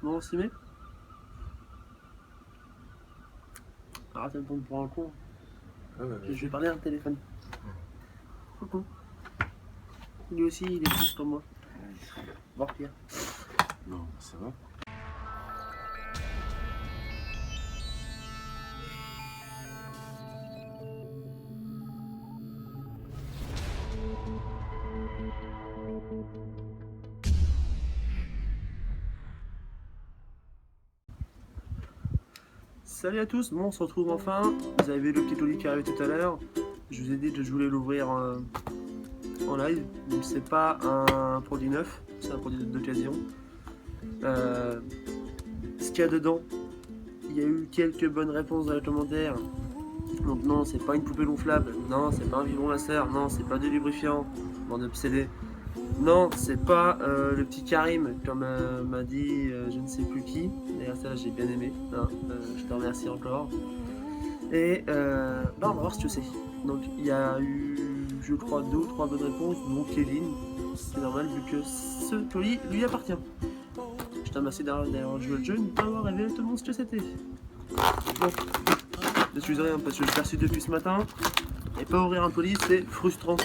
Non, on s'y met. Arrête de me prendre pour un con. Je vais parler à un téléphone. Coucou. Lui aussi, il est plus comme moi. Voir Pierre. Non, ça va. Salut à tous, bon on se retrouve enfin. Vous avez vu le petit Oli qui est arrivé tout à l'heure. Je vous ai dit que je voulais l'ouvrir en live. Donc c'est pas un produit neuf, c'est un produit d'occasion. Ce qu'il y a dedans, il y a eu quelques bonnes réponses dans les commentaires. Donc non, c'est pas une poupée gonflable, non, c'est pas un vibron laser, non, c'est pas du lubrifiant, bande obsédée. Non, c'est pas le petit Karim, comme m'a dit je ne sais plus qui. D'ailleurs, ça, j'ai bien aimé. Hein, je te remercie encore. Et on va voir ce que c'est. Donc, il y a eu, je crois, 2 ou 3 bonnes réponses, dont Kevin. C'est normal, vu que ce colis lui appartient. Je te remercie d'avoir joué le jeu et de ne pas avoir révélé tout le monde ce que c'était. Bon, excusez rien, parce que je l'ai reçu depuis ce matin. Et pas ouvrir un colis, c'est frustrant.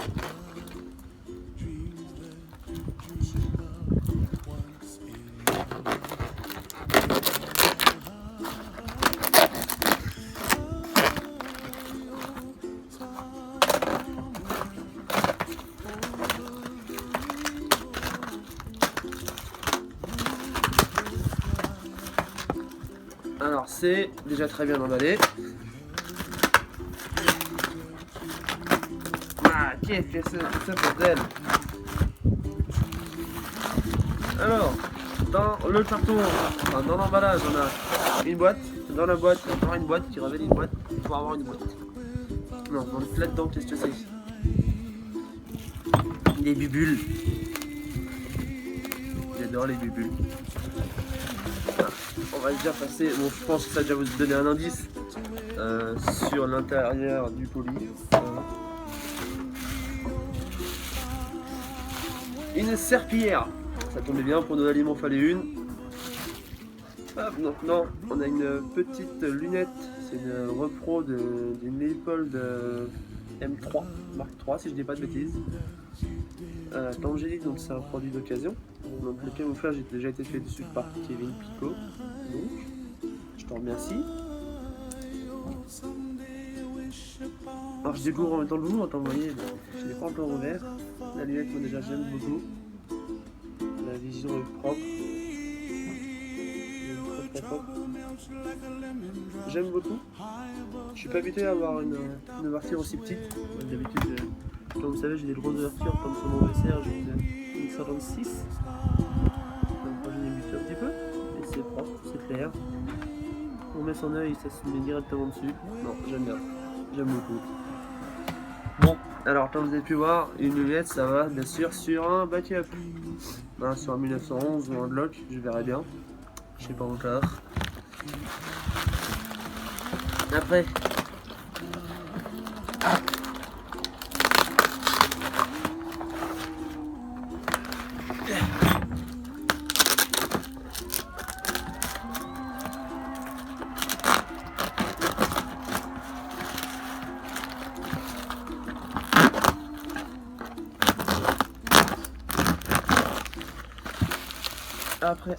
Alors c'est déjà très bien emballé. Ah, qu'est-ce que c'est ça bordel. Alors, dans le carton, enfin, dans l'emballage, on a une boîte. Dans la boîte, encore une boîte qui révèle une boîte pour avoir une boîte. Non, dans le là-dedans, qu'est-ce que c'est? Des bubules. J'adore les bubules. On va déjà passer, bon je pense que ça va déjà vous donner un indice sur l'intérieur du colis. Une serpillière, ça tombait bien, pour Noël il m'en fallait une. Hop, donc non, on a une petite lunette, c'est une repro d'une Leopold M3, Mark III si je dis pas de bêtises. Comme j'ai dit, donc c'est un produit d'occasion. Donc le camouflage a déjà été fait dessus par Kevin Picot. Donc, je te remercie. Alors je découvre en même temps le vous, vous voyez, je ne l'ai pas encore ouvert. La lunette, moi déjà j'aime beaucoup. La vision est propre. Très propre. J'aime beaucoup. Je suis pas habitué à avoir une ouverture aussi petite. D'habitude, comme vous savez, j'ai des grosses ouvertures, comme sur mon VCR, j'ai une 56. Donc moi j'ai habitué un petit peu. Et c'est propre, c'est clair. On met son œil, ça se met directement dessus. Non, j'aime bien. J'aime beaucoup. Bon, alors comme vous avez pu voir, une lunette, ça va bien sûr sur un backup. Hein, sur un 1911 ou un Glock, je verrai bien. Je sais pas encore. Après.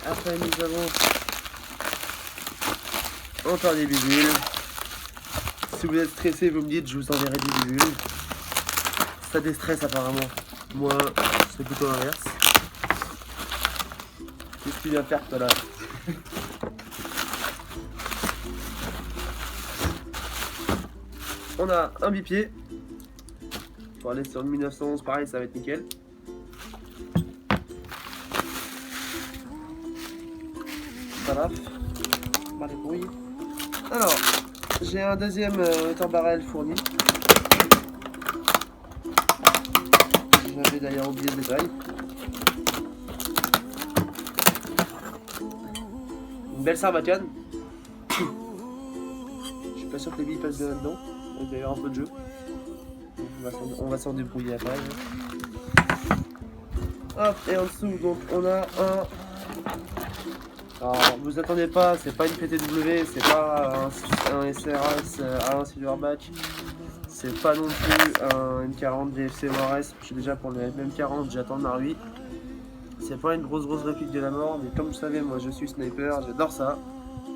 Après nous avons encore des bidules. Si vous êtes stressé, vous me dites, je vous enverrai des bidules. Ça déstresse apparemment. Moi, c'est plutôt l'inverse. Qu'est-ce que tu viens faire toi là? On a un bipied. Pour aller sur le 1911, pareil, ça va être nickel. Voilà. Bah, les bruits. Alors, j'ai un deuxième barrel fourni. J'avais d'ailleurs oublié le détail. Une belle sarbacane. Je suis pas sûr que les billes passent bien là-dedans. Il y a d'ailleurs un peu de jeu. On va s'en débrouiller après. Hop, et en dessous, donc on a un Alors vous attendez pas, c'est pas une PTW, c'est pas un SRS à un Silverback, c'est pas non plus un M40 GFC ORS, je suis déjà pour le MM40, j'attends le Marui. C'est pas une grosse réplique de la mort, mais comme vous savez, moi je suis sniper, j'adore ça.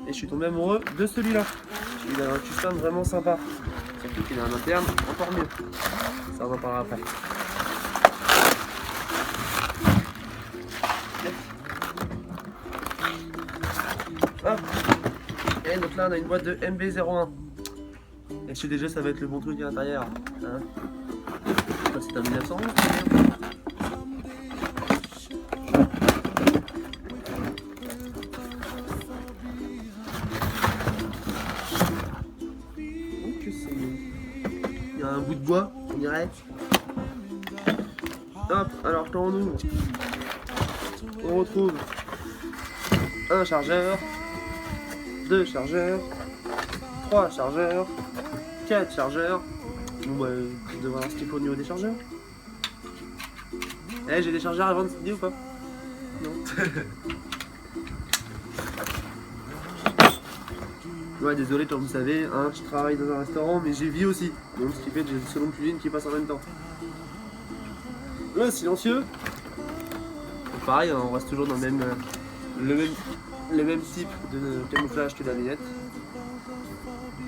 Et je suis tombé amoureux de celui-là. Il a un custom vraiment sympa. Surtout qu'il a un interne, encore mieux. Ça on en parlera après. Hop. Et donc là on a une boîte de MB01. Et chez DG ça va être le bon truc à l'intérieur. Hein, c'est un 1911. Il y a un bout de bois, on dirait. Hop, alors quand on ouvre, on retrouve un chargeur, 2 chargeurs, 3 chargeurs, 4 chargeurs. Bon bah, je devrais avoir ce qu'il faut au niveau des chargeurs. Eh, j'ai des chargeurs avant de cette vidéo ou pas? Non. Ouais, désolé, comme vous savez, hein, je travaille dans un restaurant, mais j'ai vie aussi. Donc, ce qui fait que j'ai une seconde cuisine qui passe en même temps. Le silencieux. Donc, pareil, hein, on reste toujours dans le même type de camouflage que la vignette.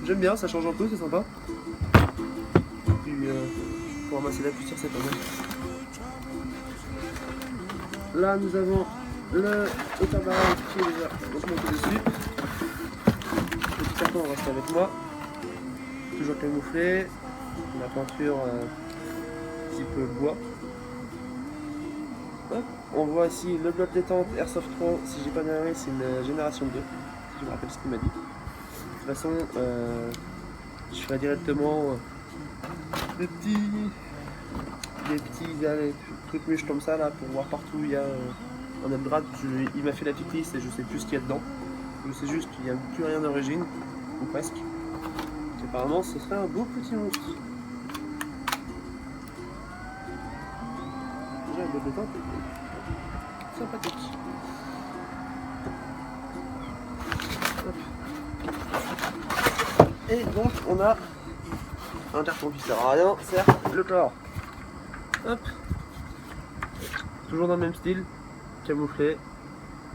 J'aime bien, ça change un peu, c'est sympa. Puis, pour ramasser la poussière, c'est pas mal. Là, nous avons le tabac qui est déjà monté dessus. Le petit carton reste avec moi. Toujours camouflé. La peinture type bois. Hop. On voit ici le bloc détente Airsoft Pro. Si j'ai pas d'erreur, c'est une génération 2. Si je me rappelle ce qu'il m'a dit. De toute façon, je ferai directement des petits trucs mûches comme ça là pour voir partout où il y a un upgrade. Il m'a fait la petite liste et je sais plus ce qu'il y a dedans. Je sais juste qu'il n'y a plus rien d'origine, ou presque. Et apparemment ce serait un beau petit monstre. Déjà un beau détente. Sympathique. Hop. Et donc on a un carton qui sert à rien, certes, le corps. Hop. Toujours dans le même style, camouflé,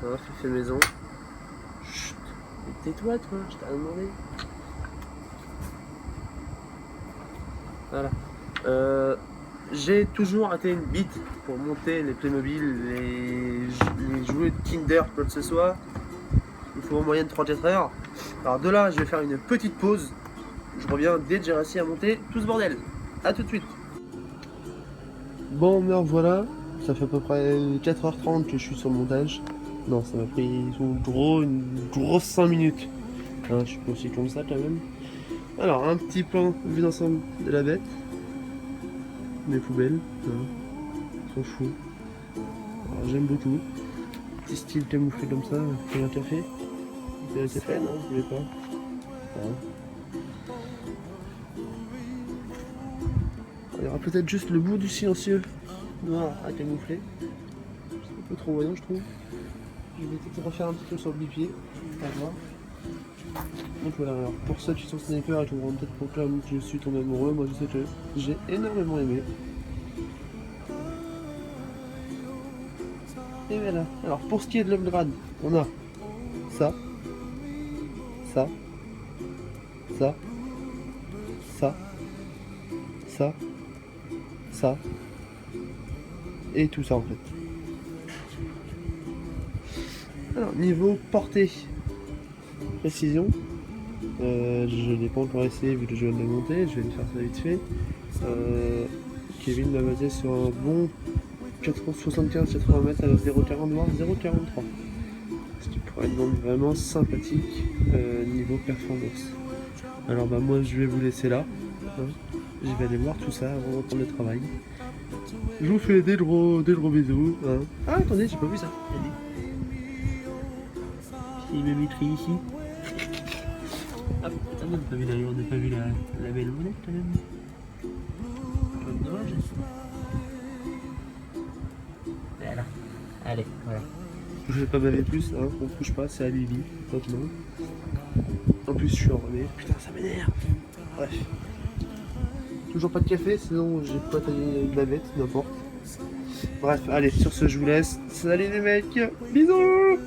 hein, fait maison. Chut, tais-toi toi, je t'ai demandé. Voilà. J'ai toujours été une bite pour monter les Playmobil, les jouets de Kinder, quoi que ce soit. Il faut en moyenne 3-4 heures. Alors de là, je vais faire une petite pause. Je reviens dès que j'ai réussi à monter tout ce bordel. A tout de suite. Bon, me revoilà. Ça fait à peu près 4h30 que je suis sur le montage. Non, ça m'a pris une grosse 5 minutes. Hein, je suis pas aussi comme ça quand même. Alors, un petit plan vue d'ensemble de la bête. Mes poubelles, hein, s'en fout. Alors, j'aime beaucoup. Petit style camouflé comme ça, comme un café. Vous voulez un café? Non, vous voulez pas. Voilà. Il y aura peut-être juste le bout du silencieux noir à camoufler. C'est un peu trop voyant, je trouve. Je vais peut-être refaire un petit peu sur le bipied. On va voir. Donc voilà, alors pour ceux qui sont sniper et qui vont peut-être proclamer que je suis tombé amoureux, moi je sais que j'ai énormément aimé. Et voilà. Alors pour ce qui est de l'upgrade, on a ça, ça, ça, ça, ça, ça, et tout ça en fait. Alors niveau portée, précision, je n'ai pas encore essayé vu que je viens de le monter, je vais le faire ça vite fait. Kevin l'a basé sur un bon 75-80 mètres à 0,40 voire 0,43. Ce qui pourrait être donc vraiment sympathique niveau performance. Alors bah moi je vais vous laisser là. Hein. Je vais aller voir tout ça avant de reprendre le travail. Je vous fais des gros bisous. Hein. Ah attendez, j'ai pas vu ça. Il me maîtrise ici. Ah, on n'a pas vu la belle monnaie quand même. Dommage. Voilà. Allez, voilà. Je vais pas baver plus, hein, on touche pas, c'est à Bibi, maintenant. En plus, je suis enrhumé, putain, ça m'énerve. Bref. Toujours pas de café, sinon j'ai pas taillé une bavette, n'importe. Bref, allez, sur ce, je vous laisse. Salut les mecs, bisous!